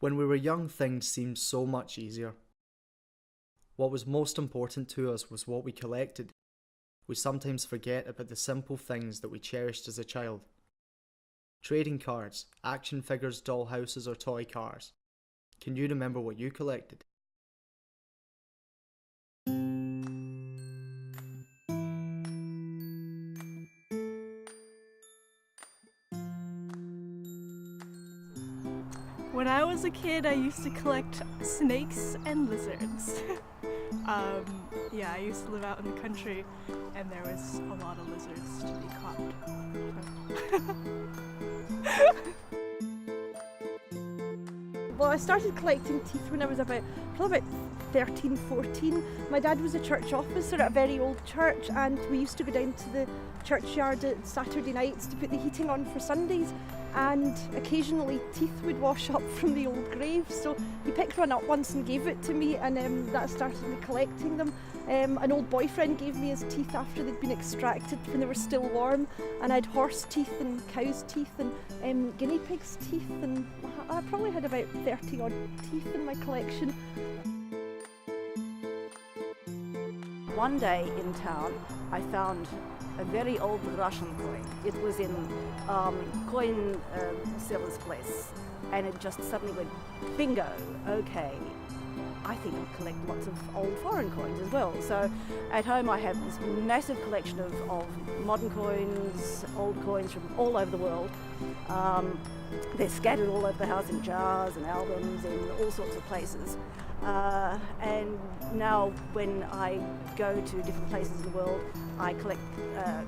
When we were young, things seemed so much easier. What was most important to us was what we collected. We sometimes forget about the simple things that we cherished as a child. Trading cards, action figures, dollhouses or toy cars. Can you remember what you collected? When I was a kid, I used to collect snakes and lizards. I used to live out in the country and there was a lot of lizards to be caught. Well, I started collecting teeth when I was probably about 13, 14. My dad was a church officer at a very old church, and we used to go down to the churchyard at Saturday nights to put the heating on for Sundays, and occasionally teeth would wash up from the old graves. So he picked one up once and gave it to me, and that started me collecting them. An old boyfriend gave me his teeth after they'd been extracted when they were still warm, and I had horse teeth and cow's teeth and guinea pig's teeth, and I probably had about 30 odd teeth in my collection. One day in town I found a very old Russian coin. It was in coin seller's place, and it just suddenly went bingo, okay, I think I'll collect lots of old foreign coins as well. So at home I have this massive collection of modern coins, old coins from all over the world. They're scattered all over the house in jars and albums and all sorts of places. And now when I go to different places in the world, I collect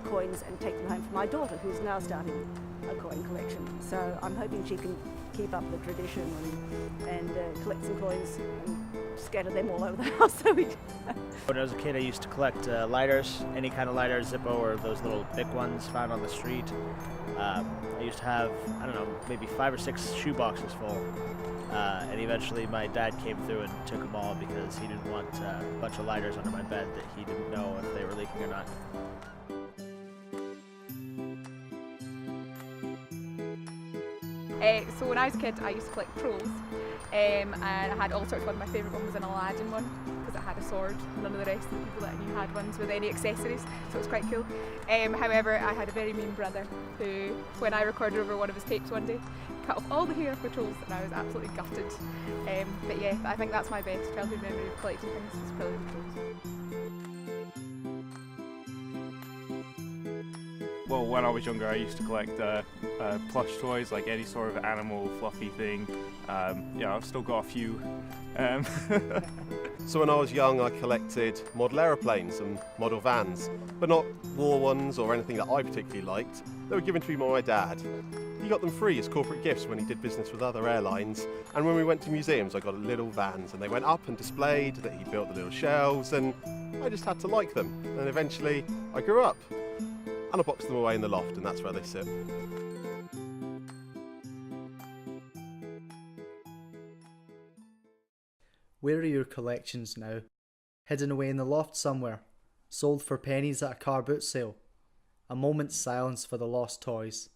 coins and take them home for my daughter, who's now starting a coin collection. So I'm hoping she can keep up the tradition and collect some coins and scatter them all over the house. When I was a kid, I used to collect lighters, any kind of lighter, Zippo or those little big ones found on the street. I used to have, I don't know, maybe 5 or 6 shoe boxes full. And eventually my dad came through and took them all because he didn't want a bunch of lighters under my bed that he didn't know if they were leaking or not. So when I was a kid, I used to collect trolls, and I had all sorts of ones. My favourite one was an Aladdin one, because it had a sword. None of the rest of the people that I knew had ones with any accessories, so it was quite cool. However, I had a very mean brother who, when I recorded over one of his tapes one day, cut off all the hair for trolls, and I was absolutely gutted. But yeah, I think that's my best childhood memory of collecting things, was probably the trolls. Well, when I was younger, I used to collect plush toys, like any sort of animal, fluffy thing. I've still got a few. So when I was young, I collected model aeroplanes and model vans, but not war ones or anything that I particularly liked. They were given to me by my dad. He got them free as corporate gifts when he did business with other airlines, and when we went to museums I got little vans, and they went up and displayed, that he built the little shelves, and I just had to like them. And eventually I grew up, and I boxed them away in the loft, and that's where they sit. Where are your collections now? Hidden away in the loft somewhere? Sold for pennies at a car boot sale? A moment's silence for the lost toys.